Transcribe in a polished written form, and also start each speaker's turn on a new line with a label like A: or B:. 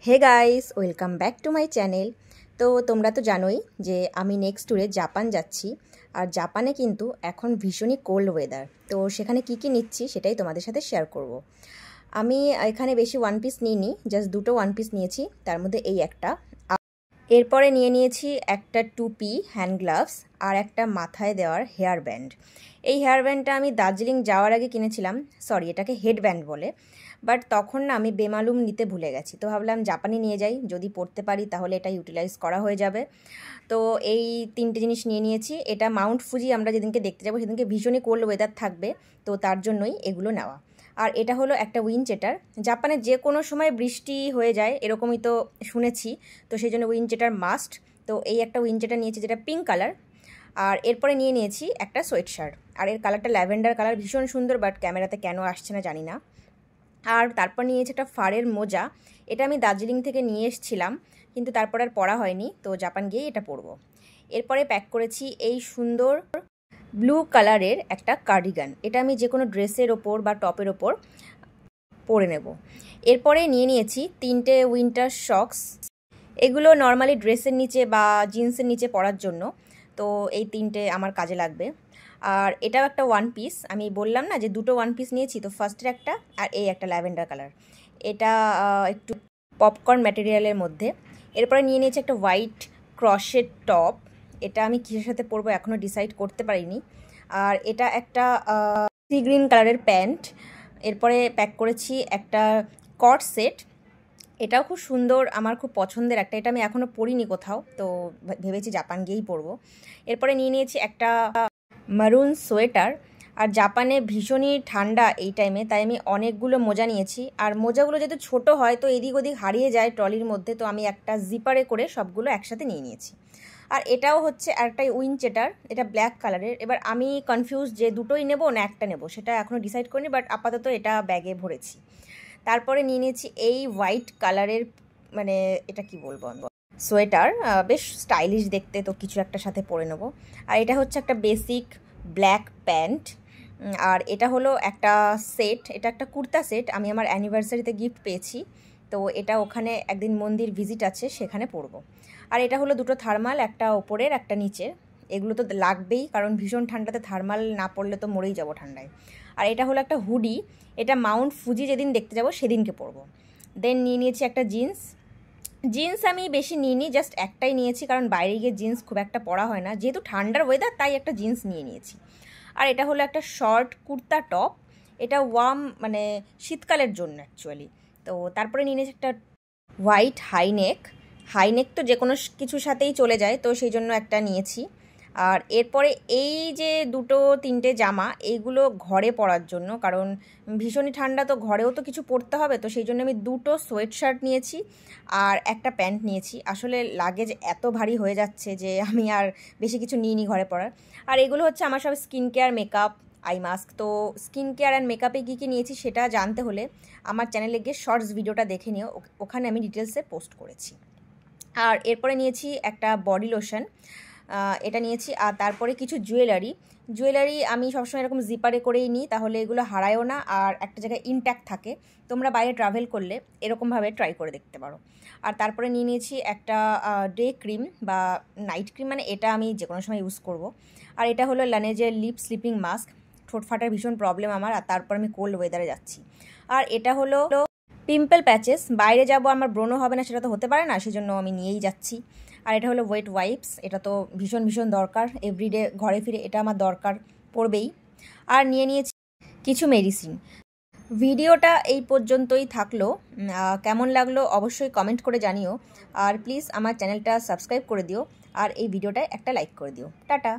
A: Hey guys, welcome back to my channel. তো তোমরা তো জানোই যে আমি নেক্সট ট্যুরে জাপান যাচ্ছি। আর জাপানে কিন্তু এখন ভীষণই কোল্ড ওয়েদার। তো সেখানে কি কি নিচ্ছি সেটাই তোমাদের সাথে শেয়ার করব। আমি এখানে বেশি ওয়ান পিস নিইনি, জাস্ট দুটো ওয়ান পিস নিয়েছি, তার মধ্যে এই একটা। এরপরে নিয়ে নিয়েছি একটা টুপি, হ্যান্ড গ্লাভস আর একটা মাথায় দেওয়ার হেয়ার ব্যান্ড। এই হেয়ার ব্যান্ডটা আমি দার্জিলিং যাওয়ার আগে কিনেছিলাম, সরি এটাকে হেড ব্যান্ড বলে, বাট তখন না আমি বেমালুম নিতে ভুলে গেছি। তো ভাবলাম জাপানে নিয়ে যাই, যদি পড়তে পারি তাহলে এটা ইউটিলাইজ করা হয়ে যাবে। তো এই তিনটে জিনিস নিয়ে নিয়েছি। এটা মাউন্ট ফুজি আমরা যেদিনকে দেখতে যাবো সেদিনকে ভীষণই কোল্ড ওয়েদার থাকবে, তো তার জন্যই এগুলো নেওয়া। আর এটা হলো একটা উইন্ডচেটার। জাপানে যে কোনো সময় বৃষ্টি হয়ে যায় এরকমই তো শুনেছি, তো সেই জন্য উইন্ডচেটার মাস্ট। তো এই একটা উইন্ডচেটার নিয়েছি যেটা পিঙ্ক কালার। আর এরপরে নিয়ে নিয়েছি একটা সোয়েট শার্ট, আর এর কালারটা ল্যাভেন্ডার কালার, ভীষণ সুন্দর, বাট ক্যামেরাতে কেন আসছে না জানি না। আর তারপর নিয়েছি একটা ফারের মোজা। এটা আমি দার্জিলিং থেকে নিয়ে এসেছিলাম, কিন্তু তারপর আর পরা হয়নি, তো জাপান গিয়েই এটা পরবো। এরপরে প্যাক করেছি এই সুন্দর ব্লু কালারের একটা কার্ডিগান। এটা আমি যে কোনো ড্রেসের ওপর বা টপের ওপর পরে নেব। এরপরে নিয়ে নিয়েছি তিনটে উইন্টার শক্স। এগুলো নর্মালি ড্রেসের নিচে বা জিন্সের নিচে পরার জন্য, তো এই তিনটে আমার কাজে লাগবে। আর এটাও একটা ওয়ান পিস, আমি বললাম না যে দুটো ওয়ান পিস নিয়েছি, তো ফার্স্টের একটা আর এই একটা ল্যাভেন্ডার কালার। এটা একটু পপকর্ন ম্যাটেরিয়ালের মধ্যে। এরপরে নিয়ে নিয়েছি একটা হোয়াইট ক্রশের টপ। এটা আমি কিসের সাথে পরবো এখনও ডিসাইড করতে পারিনি। আর এটা একটা সি গ্রিন কালারের প্যান্ট। এরপরে প্যাক করেছি একটা কট সেট। এটাও খুব সুন্দর, আমার খুব পছন্দের একটা। এটা আমি এখনও পরিনি কোথাও, তো ভেবেছি জাপান গিয়েই পরবো। এরপরে নিয়ে নিয়েছি একটা মারুন সোয়েটার। আর জাপানে ভীষণই ঠান্ডা এই টাইমে, তাই আমি অনেকগুলো মোজা নিয়েছি। আর মোজাগুলো যেহেতু ছোটো হয় তো এদিক ওদিক হারিয়ে যায় ট্রলির মধ্যে, তো আমি একটা জিপারে করে সবগুলো একসাথে নিয়ে নিয়েছি। আর এটাও হচ্ছে একটা উইন্ডচেটার, এটা ব্ল্যাক কালারের। এবার আমি কনফিউজ যে দুটোই নেব না একটা নেব, সেটা এখনও ডিসাইড করিনি, বাট আপাতত এটা ব্যাগে ভরেছি। তারপরে নিয়ে নিয়েছি এই হোয়াইট কালারের, মানে এটা কি বলবো, সোয়েটার, বেশ স্টাইলিশ দেখতে, তো কিছু একটা সাথে পরে নেবো। আর এটা হচ্ছে একটা বেসিক ব্ল্যাক প্যান্ট। আর এটা হলো একটা সেট, এটা একটা কুর্তা সেট, আমি আমার অ্যানিভার্সারিতে গিফট পেয়েছি, তো এটা ওখানে একদিন মন্দির ভিজিট আছে সেখানে পরবো। আর এটা হলো দুটো থার্মাল, একটা ওপরের একটা নিচে। এগুলো তো লাগবেই, কারণ ভীষণ ঠান্ডাতে থার্মাল না পরলে তো মরেই যাবো ঠান্ডায়। আর এটা হলো একটা হুডি, এটা মাউন্ট ফুজি যেদিন দেখতে যাবো সেদিনকে পরবো। দেন নিয়ে নিয়েছি একটা জিন্স। জিন্স আমি বেশি নিইনি, জাস্ট একটাই নিয়েছি, কারণ বাইরে গিয়ে জিন্স খুব একটা পরা হয় না, যেহেতু ঠান্ডার ওয়েদার তাই একটা জিন্স নিয়ে নিয়েছি। আর এটা হলো একটা শর্ট কুর্তা টপ, এটা ওয়ার্ম মানে শীতকালের জন্য অ্যাকচুয়ালি। তো তারপরে নিয়ে নিয়েছি একটা হোয়াইট হাইনেক। হাইনেক তো যে কোনো কিছুর সাথেই চলে যায়, তো সেই জন্য একটা নিয়েছি। আর এরপরে এই যে দুটো তিনটে জামা, এইগুলো ঘরে পরার জন্য, কারণ ভীষণই ঠান্ডা, তো ঘরেও তো কিছু পরতে হবে, তো সেই জন্য আমি দুটো সোয়েট শার্ট নিয়েছি আর একটা প্যান্ট নিয়েছি। আসলে লাগেজ এত ভারী হয়ে যাচ্ছে যে আমি আর বেশি কিছু নিইনি ঘরে পরার। আর এগুলো হচ্ছে আমার সব skin care, makeup, eye mask. তো স্কিন কেয়ার অ্যান্ড মেকআপে কী কী নিয়েছি সেটা জানতে হলে আমার চ্যানেলে গিয়ে শর্টস ভিডিওটা দেখে নিও, ওখানে আমি ডিটেলসে পোস্ট করেছি। আর এরপরে নিয়েছি একটা বডি লোশন, এটা নিয়েছি। আর তারপরে কিছু জুয়েলারি আমি সবসময় এরকম জিপারে করেই নিই, তাহলে এগুলো হারায়ও না আর একটা জায়গায় ইনট্যাক্ট থাকে। তোমরা বাইরে ট্রাভেল করলে এরকমভাবে ট্রাই করে দেখতে পারো। আর তারপরে নিয়ে নিয়েছি একটা ডে ক্রিম বা নাইট ক্রিম, মানে এটা আমি যে কোনো সময় ইউজ করব। আর এটা হলো লানেজের লিপ স্লিপিং মাস্ক, ঠোঁট ফাটার ভীষণ প্রবলেম আমার, আর তারপর আমি কোল্ড ওয়েদারে যাচ্ছি। আর এটা হলো পিম্পল প্যাচেস, বাইরে যাব আমার ব্রণ হবে না সেটা তো হতে পারে না, সেজন্য আমি নিয়েই যাচ্ছি। আর এটা হলো ওয়েট ওয়াইপস, এটা তো ভীষণ ভীষণ দরকার, এভরিডে ঘরে ফিরে এটা আমার দরকার পড়বেই। আর নিয়ে নিয়েছি কিছু মেডিসিন। ভিডিওটা এই পর্যন্তই থাকলো, কেমন লাগলো অবশ্যই কমেন্ট করে জানিও। আর প্লিজ আমার চ্যানেলটা সাবস্ক্রাইব করে দিও, আর এই ভিডিওটায় একটা লাইক করে দিও। টাটা।